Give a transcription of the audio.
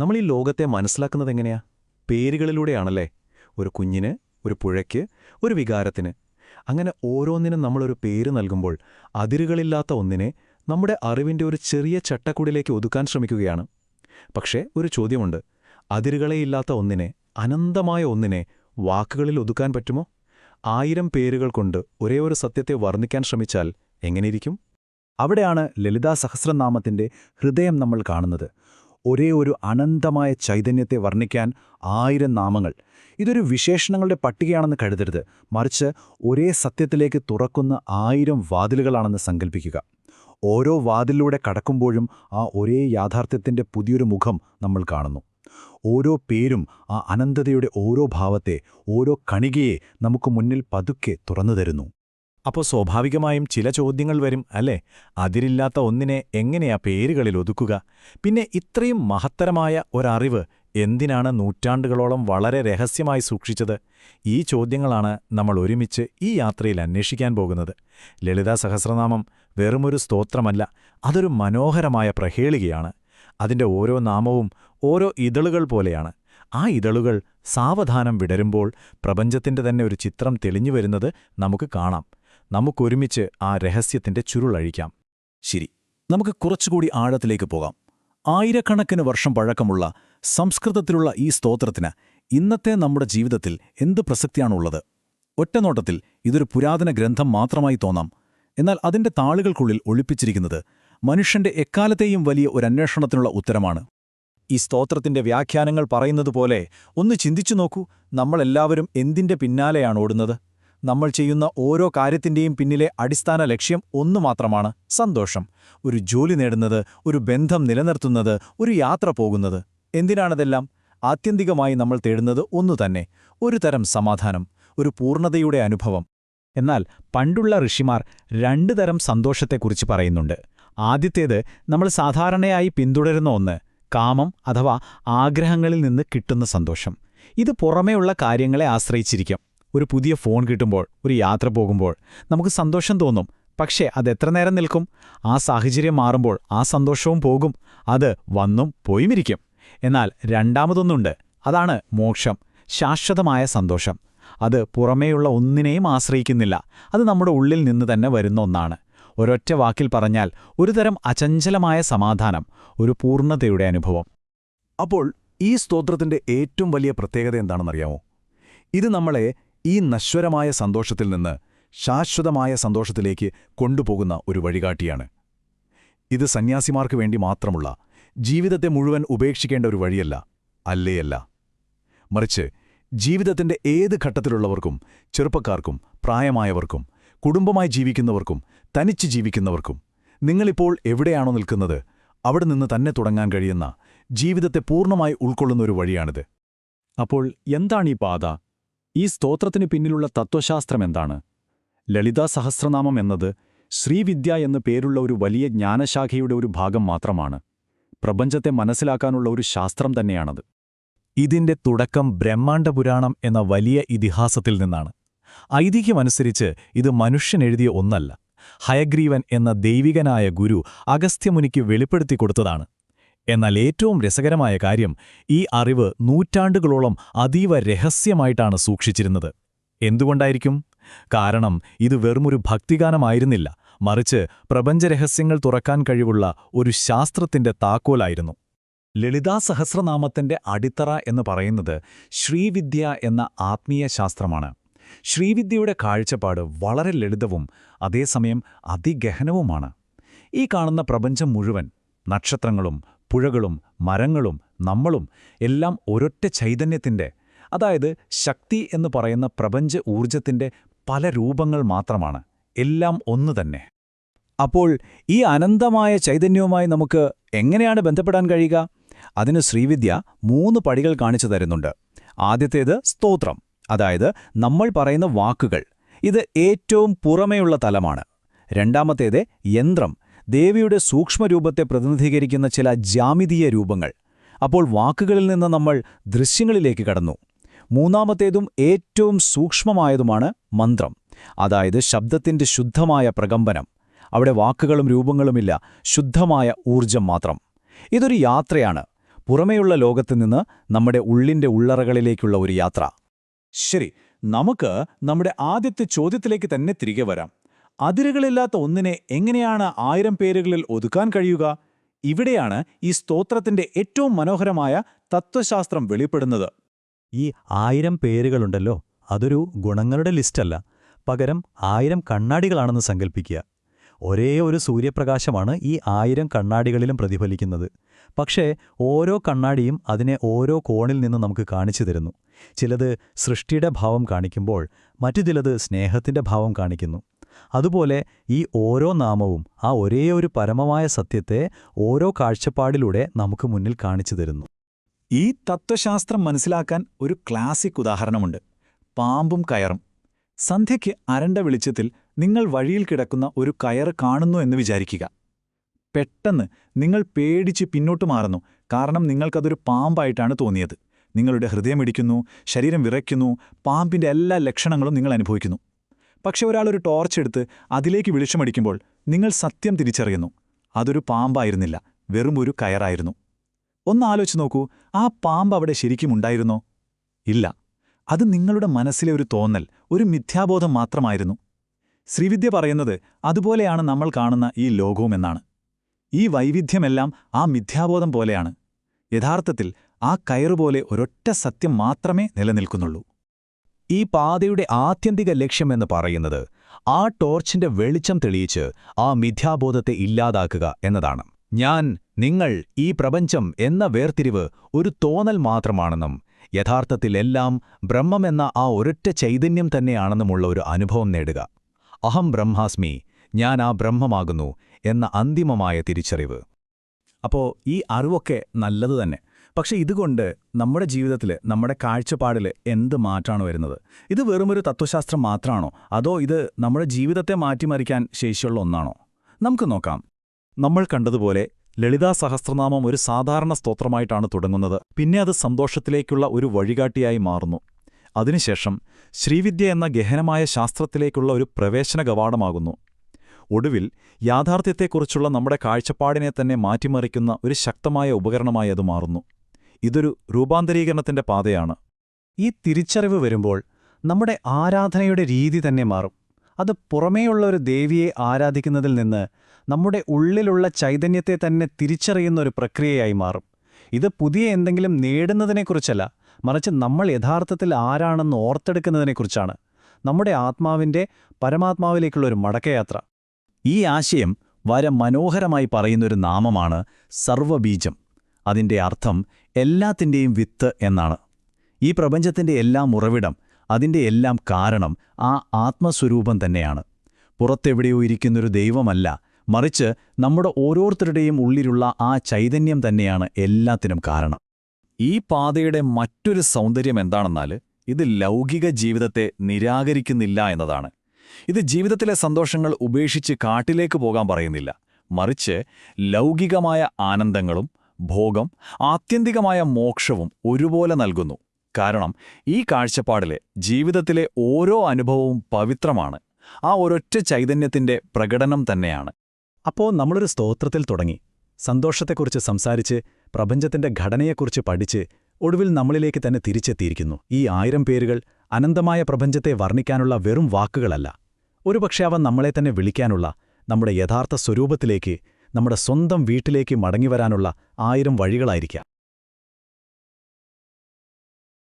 നമ്മൾ ഈ ലോകത്തെ മനസ്സിലാക്കുന്നതെങ്ങനെയാ? പേരുകളിലൂടെയാണല്ലേ. ഒരു കുഞ്ഞിന്, ഒരു പുഴയ്ക്ക്, ഒരു വികാരത്തിന്. അങ്ങനെ ഓരോന്നിനും നമ്മളൊരു പേര് നൽകുമ്പോൾ അതിരുകളില്ലാത്ത ഒന്നിനെ നമ്മുടെ അറിവിൻ്റെ ഒരു ചെറിയ ചട്ടക്കൂടിലേക്ക് ഒതുക്കാൻ ശ്രമിക്കുകയാണ്. പക്ഷേ ഒരു ചോദ്യമുണ്ട്. അതിരുകളെയില്ലാത്ത ഒന്നിനെ, അനന്തമായ ഒന്നിനെ വാക്കുകളിൽ ഒതുക്കാൻ പറ്റുമോ? 1000 പേരുകൾ കൊണ്ട് ഒരേ ഒരു സത്യത്തെ വർണ്ണിക്കാൻ ശ്രമിച്ചാൽ എങ്ങനെയിരിക്കും? അവിടെയാണ് ലളിതാ സഹസ്രനാമത്തിന്റെ ഹൃദയം നമ്മൾ കാണുന്നത്. ഒരേ ഒരു അനന്തമായ ചൈതന്യത്തെ വർണ്ണിക്കാൻ 1000 നാമങ്ങൾ. ഇതൊരു വിശേഷണങ്ങളുടെ പട്ടികയാണെന്ന് കരുതരുത്, മറിച്ച് ഒരേ സത്യത്തിലേക്ക് തുറക്കുന്ന 1000 വാതിലുകളാണെന്ന് സങ്കല്പിക്കുക. ഓരോ വാതിലിലൂടെ കടക്കുമ്പോഴും ആ ഒരേ യാഥാർത്ഥ്യത്തിന്റെ പുതിയൊരു മുഖം നമ്മൾ കാണുന്നു. ഓരോ പേരും ആ അനന്തതയുടെ ഓരോ ഭാവത്തെ, ഓരോ കണികയെ നമുക്ക് മുന്നിൽ പതുക്കെ തുറന്നു തരുന്നു. അപ്പോൾ സ്വാഭാവികമായും ചില ചോദ്യങ്ങൾ വരും, അല്ലേ? അതിരില്ലാത്ത ഒന്നിനെ എങ്ങനെയാ പേരുകളിൽ ഒതുക്കുക? പിന്നെ ഇത്രയും മഹത്തരമായ ഒരറിവ് എന്തിനാണ് നൂറ്റാണ്ടുകളോളം വളരെ രഹസ്യമായി സൂക്ഷിച്ചത്? ഈ ചോദ്യങ്ങളാണ് നമ്മൾ ഒരുമിച്ച് ഈ യാത്രയിൽ അന്വേഷിക്കാൻ പോകുന്നത്. ലളിതാ സഹസ്രനാമം വെറുമൊരു സ്തോത്രമല്ല, അതൊരു മനോഹരമായ പ്രഹേളികയാണ്. അതിൻ്റെ ഓരോ നാമവും ഓരോ ഇതളുകൾ പോലെയാണ്. ആ ഇതളുകൾ സാവധാനം വിടരുമ്പോൾ പ്രപഞ്ചത്തിൻ്റെ തന്നെ ഒരു ചിത്രം തെളിഞ്ഞുവരുന്നത് നമുക്ക് കാണാം. നമുക്കൊരുമിച്ച് ആ രഹസ്യത്തിന്റെ ചുരുളഴിക്കാം. ശരി, നമുക്ക് കുറച്ചുകൂടി ആഴത്തിലേക്ക് പോകാം. ആയിരക്കണക്കിന് വർഷം പഴക്കമുള്ള സംസ്കൃതത്തിലുള്ള ഈ സ്തോത്രത്തിന് ഇന്നത്തെ നമ്മുടെ ജീവിതത്തിൽ എന്ത് പ്രസക്തിയാണുള്ളത്? ഒറ്റനോട്ടത്തിൽ ഇതൊരു പുരാതന ഗ്രന്ഥം മാത്രമായി തോന്നാം. എന്നാൽ അതിന്റെ താളുകൾക്കുള്ളിൽ ഒളിപ്പിച്ചിരിക്കുന്നത് മനുഷ്യന്റെ എക്കാലത്തെയും വലിയ ഒരു അന്വേഷണത്തിനുള്ള ഉത്തരമാണ്. ഈ സ്തോത്രത്തിന്റെ വ്യാഖ്യാനങ്ങൾ പറയുന്നതുപോലെ ഒന്ന് ചിന്തിച്ചു നോക്കൂ. നമ്മളെല്ലാവരും എന്തിന്റെ പിന്നാലെയാണ് ഓടുന്നത്? നമ്മൾ ചെയ്യുന്ന ഓരോ കാര്യത്തിന്റെയും പിന്നിലെ അടിസ്ഥാന ലക്ഷ്യം ഒന്നു മാത്രമാണ്: സന്തോഷം. ഒരു ജോലി നേടുന്നത്, ഒരു ബന്ധം നിലനിർത്തുന്നത്, ഒരു യാത്ര പോകുന്നത്. എന്തിനാണതെല്ലാം? ആത്യന്തികമായി നമ്മൾ തേടുന്നത് ഒന്നുതന്നെ: ഒരു തരം സമാധാനം, ഒരു പൂർണ്ണതയുടെ അനുഭവം. എന്നാൽ പണ്ടുള്ള ഋഷിമാർ 2 തരം സന്തോഷത്തെക്കുറിച്ച് പറയുന്നുണ്ട്. ആദ്യത്തേത് നമ്മൾ സാധാരണയായി പിന്തുടരുന്ന ഒന്ന്, കാമം അഥവാ ആഗ്രഹങ്ങളിൽ നിന്ന് കിട്ടുന്ന സന്തോഷം. ഇത് പുറമേയുള്ള കാര്യങ്ങളെ ആശ്രയിച്ചിരിക്കും. ഒരു പുതിയ ഫോൺ കിട്ടുമ്പോൾ, ഒരു യാത്ര പോകുമ്പോൾ നമുക്ക് സന്തോഷം തോന്നും. പക്ഷേ അതെത്ര നേരം നിൽക്കും? ആ സാഹചര്യം മാറുമ്പോൾ ആ സന്തോഷവും പോകും. അത് വന്നും പോയുമിരിക്കും. എന്നാൽ രണ്ടാമതൊന്നുണ്ട്. അതാണ് മോക്ഷം, ശാശ്വതമായ സന്തോഷം. അത് പുറമേയുള്ള ഒന്നിനെയും ആശ്രയിക്കുന്നില്ല. അത് നമ്മുടെ ഉള്ളിൽ നിന്ന് തന്നെ വരുന്ന ഒന്നാണ്. ഒരൊറ്റ വാക്കിൽ പറഞ്ഞാൽ ഒരുതരം അചഞ്ചലമായ സമാധാനം, ഒരു പൂർണ്ണതയുടെ അനുഭവം. അപ്പോൾ ഈ സ്തോത്രത്തിന്റെ ഏറ്റവും വലിയ പ്രത്യേകത എന്താണെന്നറിയാമോ? ഇത് നമ്മളെ ഈ നശ്വരമായ സന്തോഷത്തിൽ നിന്ന് ശാശ്വതമായ സന്തോഷത്തിലേക്ക് കൊണ്ടുപോകുന്ന ഒരു വഴികാട്ടിയാണ്. ഇത് സന്യാസിമാർക്ക് വേണ്ടി മാത്രമുള്ള, ജീവിതത്തെ മുഴുവൻ ഉപേക്ഷിക്കേണ്ട ഒരു വഴിയല്ല, അല്ലേയല്ല. മറിച്ച് ജീവിതത്തിന്റെ ഏത് ഘട്ടത്തിലുള്ളവർക്കും, ചെറുപ്പക്കാർക്കും, പ്രായമായവർക്കും, കുടുംബമായി ജീവിക്കുന്നവർക്കും, തനിച്ച് ജീവിക്കുന്നവർക്കും, നിങ്ങളിപ്പോൾ എവിടെയാണോ നിൽക്കുന്നത് അവിടെ നിന്ന് തന്നെ തുടങ്ങാൻ കഴിയുന്ന, ജീവിതത്തെ പൂർണ്ണമായി ഉൾക്കൊള്ളുന്ന ഒരു വഴിയാണിത്. അപ്പോൾ എന്താണീ പാത? ഈ സ്തോത്രത്തിന് പിന്നിലുള്ള തത്വശാസ്ത്രം എന്താണ്? ലളിതാ സഹസ്രനാമം എന്നത് ശ്രീവിദ്യ എന്നു പേരുള്ള ഒരു വലിയ ജ്ഞാനശാഖയുടെ ഒരു ഭാഗം മാത്രമാണ്. പ്രപഞ്ചത്തെ മനസ്സിലാക്കാനുള്ള ഒരു ശാസ്ത്രം തന്നെയാണത്. ഇതിന്റെ തുടക്കം ബ്രഹ്മാണ്ഡപുരാണം എന്ന വലിയ ഇതിഹാസത്തിൽ നിന്നാണ്. ഐതിഹ്യമനുസരിച്ച് ഇത് മനുഷ്യനെഴുതിയ ഒന്നല്ല. ഹയഗ്രീവൻ എന്ന ദൈവികനായ ഗുരു അഗസ്ത്യമുനിക്ക് വെളിപ്പെടുത്തിക്കൊടുത്തതാണ്. എന്നാൽ ഏറ്റവും രസകരമായ കാര്യം, ഈ അറിവ് നൂറ്റാണ്ടുകളോളം അതീവ രഹസ്യമായിട്ടാണ് സൂക്ഷിച്ചിരുന്നത്. എന്തുകൊണ്ടായിരിക്കും? കാരണം ഇത് വെറുമൊരു ഭക്തിഗാനമായിരുന്നില്ല, മറിച്ച് പ്രപഞ്ചരഹസ്യങ്ങൾ തുറക്കാൻ കഴിവുള്ള ഒരു ശാസ്ത്രത്തിന്റെ താക്കോലായിരുന്നു. ലളിതാ സഹസ്രനാമത്തിന്റെ അടിത്തറ എന്ന് പറയുന്നത് ശ്രീവിദ്യ എന്ന ആത്മീയ ശാസ്ത്രമാണ്. ശ്രീവിദ്യയുടെ കാഴ്ചപ്പാട് വളരെ ലളിതവും അതേസമയം അതിഗഹനവുമാണ്. ഈ കാണുന്ന പ്രപഞ്ചം മുഴുവൻ, നക്ഷത്രങ്ങളും പുഴകളും മരങ്ങളും നമ്മളും എല്ലാം ഒരൊറ്റ ചൈതന്യത്തിന്റെ, അതായത് ശക്തി എന്ന് പറയുന്ന പ്രപഞ്ച ഊർജത്തിന്റെ പല രൂപങ്ങൾ മാത്രമാണ്. എല്ലാം ഒന്നുതന്നെ. അപ്പോൾ ഈ അനന്തമായ ചൈതന്യവുമായി നമുക്ക് എങ്ങനെയാണ് ബന്ധപ്പെടാൻ കഴിയുക? അതിന് ശ്രീവിദ്യ 3 പടികൾ കാണിച്ചു തരുന്നുണ്ട്. ആദ്യത്തേത് സ്തോത്രം, അതായത് നമ്മൾ പറയുന്ന വാക്കുകൾ. ഇത് ഏറ്റവും പുറമേയുള്ള തലമാണ്. രണ്ടാമത്തേത് യന്ത്രം, ദേവിയുടെ സൂക്ഷ്മരൂപത്തെ പ്രതിനിധീകരിക്കുന്ന ചില ജ്യാമിതീയ രൂപങ്ങൾ. അപ്പോൾ വാക്കുകളിൽ നിന്ന് നമ്മൾ ദൃശ്യങ്ങളിലേക്ക് കടന്നു. മൂന്നാമത്തേതും ഏറ്റവും സൂക്ഷ്മമായതുമാണ് മന്ത്രം, അതായത് ശബ്ദത്തിന്റെ ശുദ്ധമായ പ്രകമ്പനം. അവിടെ വാക്കുകളും രൂപങ്ങളുമില്ല, ശുദ്ധമായ ഊർജം മാത്രം. ഇതൊരു യാത്രയാണ്. പുറമേയുള്ള ലോകത്ത് നിന്ന് നമ്മുടെ ഉള്ളിന്റെ ഉള്ളറകളിലേക്കുള്ള ഒരു യാത്ര. ശരി, നമുക്ക് നമ്മുടെ ആദ്യത്തെ ചോദ്യത്തിലേക്ക് തന്നെ തിരികെ വരാം. അതിരുകളില്ലാത്ത ഒന്നിനെ എങ്ങനെയാണ് 1000 പേരുകളിൽ ഒതുക്കാൻ കഴിയുക? ഇവിടെയാണ് ഈ സ്തോത്രത്തിന്റെ ഏറ്റവും മനോഹരമായ തത്വശാസ്ത്രം വെളിപ്പെടുന്നത്. ഈ 1000 പേരുകളുണ്ടല്ലോ, അതൊരു ഗുണങ്ങളുടെ ലിസ്റ്റല്ല, പകരം 1000 കണ്ണാടികളാണെന്ന് സങ്കല്പിക്കുക. ഒരേ ഒരു സൂര്യപ്രകാശമാണ് ഈ 1000 കണ്ണാടികളിലും പ്രതിഫലിക്കുന്നത്. പക്ഷേ ഓരോ കണ്ണാടിയും അതിനെ ഓരോ കോണിൽ നിന്ന് നമുക്ക് കാണിച്ചു തരുന്നു. ചിലത് സൃഷ്ടിയുടെ ഭാവം കാണിക്കുമ്പോൾ മറ്റു ചിലത് സ്നേഹത്തിന്റെ ഭാവം കാണിക്കുന്നു. അതുപോലെ ഈ ഓരോ നാമവും ആ ഒരേ ഒരു പരമമായ സത്യത്തെ ഓരോ കാഴ്ചപ്പാടിലൂടെ നമുക്ക് മുന്നിൽ കാണിച്ചു തരുന്നു. ഈ തത്വശാസ്ത്രം മനസ്സിലാക്കാൻ ഒരു ക്ലാസിക് ഉദാഹരണമുണ്ട്: പാമ്പും കയറും. സന്ധ്യയ്ക്ക് അരണ്ട വെളിച്ചത്തിൽ നിങ്ങൾ വഴിയിൽ കിടക്കുന്ന ഒരു കയറ് കാണുന്നു എന്ന് വിചാരിക്കുക. പെട്ടെന്ന് നിങ്ങൾ പേടിച്ച് പിന്നോട്ട് മാറുന്നു, കാരണം നിങ്ങൾക്കതൊരു പാമ്പായിട്ടാണ് തോന്നിയത്. നിങ്ങളുടെ ഹൃദയമിടിക്കുന്നു, ശരീരം വിറയ്ക്കുന്നു, പാമ്പിന്റെ എല്ലാ ലക്ഷണങ്ങളും നിങ്ങൾ അനുഭവിക്കുന്നു. പക്ഷെ ഒരാളൊരു ടോർച്ചെടുത്ത് അതിലേക്ക് വെളിച്ചമടിക്കുമ്പോൾ നിങ്ങൾ സത്യം തിരിച്ചറിയുന്നു. അതൊരു പാമ്പായിരുന്നില്ല, വെറും ഒരു കയറായിരുന്നു. ഒന്നാലോചിച്ച് നോക്കൂ, ആ പാമ്പ് അവിടെ ശരിക്കും ഉണ്ടായിരുന്നോ? ഇല്ല. അത് നിങ്ങളുടെ മനസ്സിലെ ഒരു തോന്നൽ, ഒരു മിഥ്യാബോധം മാത്രമായിരുന്നു. ശ്രീവിദ്യ പറയുന്നത് അതുപോലെയാണ് നമ്മൾ കാണുന്ന ഈ ലോകവുമെന്നാണ്. ഈ വൈവിധ്യമെല്ലാം ആ മിഥ്യാബോധം പോലെയാണ്. യഥാർത്ഥത്തിൽ ആ കയറുപോലെ ഒരൊറ്റ സത്യം മാത്രമേ നിലനിൽക്കുന്നുള്ളൂ. ഈ പാതയുടെ ആത്യന്തിക ലക്ഷ്യമെന്ന് പറയുന്നത് ആ ടോർച്ചിന്റെ വെളിച്ചം തെളിയിച്ച് ആ മിഥ്യാബോധത്തെ ഇല്ലാതാക്കുക എന്നതാണ്. ഞാൻ, നിങ്ങൾ, ഈ പ്രപഞ്ചം എന്ന വേർതിരിവ് ഒരു തോന്നൽ മാത്രമാണെന്നും യഥാർത്ഥത്തിൽ എല്ലാം ബ്രഹ്മമെന്ന ആ ഒരൊറ്റ ചൈതന്യം തന്നെയാണെന്നുമുള്ള ഒരു അനുഭവം നേടുക. അഹം ബ്രഹ്മാസ്മി, ഞാൻ ആ ബ്രഹ്മമാകുന്നു എന്ന അന്തിമമായ തിരിച്ചറിവ്. അപ്പോൾ ഈ അറിവൊക്കെ നല്ലതു തന്നെ. പക്ഷെ ഇതുകൊണ്ട് നമ്മുടെ ജീവിതത്തിൽ, നമ്മുടെ കാഴ്ചപ്പാടിൽ എന്ത് മാറ്റാണ് വരുന്നത്? ഇത് വെറുമൊരു തത്വശാസ്ത്രം മാത്രമാണോ, അതോ ഇത് നമ്മുടെ ജീവിതത്തെ മാറ്റിമറിക്കാൻ ശേഷിയുള്ള ഒന്നാണോ? നമുക്ക് നോക്കാം. നമ്മൾ കണ്ടതുപോലെ ലളിതാ സഹസ്രനാമം ഒരു സാധാരണ സ്തോത്രമായിട്ടാണ് തുടങ്ങുന്നത്. പിന്നെ അത് സന്തോഷത്തിലേക്കുള്ള ഒരു വഴികാട്ടിയായി മാറുന്നു. അതിനുശേഷം ശ്രീവിദ്യ എന്ന ഗഹനമായ ശാസ്ത്രത്തിലേക്കുള്ള ഒരു പ്രവേശന കവാടമാകുന്നു. ഒടുവിൽ യാഥാർത്ഥ്യത്തെക്കുറിച്ചുള്ള നമ്മുടെ കാഴ്ചപ്പാടിനെ തന്നെ മാറ്റിമറിക്കുന്ന ഒരു ശക്തമായ ഉപകരണമായി അത് മാറുന്നു. ഇതൊരു രൂപാന്തരീകരണത്തിന്റെ പാതയാണ്. ഈ തിരിച്ചറിവ് വരുമ്പോൾ നമ്മുടെ ആരാധനയുടെ രീതി തന്നെ മാറും. അത് പുറമേയുള്ള ഒരു ദേവിയെ ആരാധിക്കുന്നതിൽ നിന്ന് നമ്മുടെ ഉള്ളിലുള്ള ചൈതന്യത്തെ തന്നെ തിരിച്ചറിയുന്ന ഒരു പ്രക്രിയയായി മാറും. ഇത് പുതിയ എന്തെങ്കിലും നേടുന്നതിനെക്കുറിച്ചല്ല, മറിച്ച് നമ്മൾ യഥാർത്ഥത്തിൽ ആരാണെന്ന് ഓർത്തെടുക്കുന്നതിനെക്കുറിച്ചാണ്. നമ്മുടെ ആത്മാവിന്റെ പരമാത്മാവിലേക്കുള്ളൊരു മടക്കയാത്ര. ഈ ആശയം വളരെ മനോഹരമായി പറയുന്നൊരു നാമമാണ് സർവബീജം. അതിന്റെ അർത്ഥം എല്ലാത്തിൻ്റെയും വിത്ത് എന്നാണ്. ഈ പ്രപഞ്ചത്തിന്റെ എല്ലാം ഉറവിടം, അതിന്റെ എല്ലാം കാരണം ആ ആത്മസ്വരൂപം തന്നെയാണ്. പുറത്തെവിടെയോ ഇരിക്കുന്നൊരു ദൈവമല്ല, മറിച്ച് നമ്മുടെ ഓരോരുത്തരുടെയും ഉള്ളിലുള്ള ആ ചൈതന്യം തന്നെയാണ് എല്ലാത്തിനും കാരണം. ഈ പാതയുടെ മറ്റൊരു സൗന്ദര്യം എന്താണെന്നാൽ ഇത് ലൗകിക ജീവിതത്തെ നിരാകരിക്കുന്നില്ല എന്നതാണ്. ഇത് ജീവിതത്തിലെ സന്തോഷങ്ങൾ ഉപേക്ഷിച്ച് കാട്ടിലേക്ക് പോകാൻ പറയുന്നില്ല, മറിച്ച് ലൗകികമായ ആനന്ദങ്ങളും ഭോഗം, ആത്യന്തികമായ മോക്ഷവും ഒരുപോലെ നൽകുന്നു. കാരണം ഈ കാഴ്ചപ്പാടിലെ ജീവിതത്തിലെ ഓരോ അനുഭവവും പവിത്രമാണ്, ആ ഒരൊറ്റ ചൈതന്യത്തിന്റെ പ്രകടനം തന്നെയാണ്. അപ്പോൾ നമ്മളൊരു സ്തോത്രത്തിൽ തുടങ്ങി, സന്തോഷത്തെക്കുറിച്ച് സംസാരിച്ച്, പ്രപഞ്ചത്തിന്റെ ഘടനയെക്കുറിച്ച് പഠിച്ച്, ഒടുവിൽ നമ്മളിലേക്ക് തന്നെ തിരിച്ചെത്തിയിരിക്കുന്നു. ഈ 1000 പേരുകൾ അനന്തമായ പ്രപഞ്ചത്തെ വർണ്ണിക്കാനുള്ള വെറും വാക്കുകളല്ല, ഒരുപക്ഷെ അവ നമ്മളെ തന്നെ വിളിക്കാനുള്ള, നമ്മുടെ യഥാർത്ഥ സ്വരൂപത്തിലേക്ക്, നമ്മുടെ സ്വന്തം വീട്ടിലേക്ക് മടങ്ങിവരാനുള്ള 1000 വഴികളായിരിക്കാം.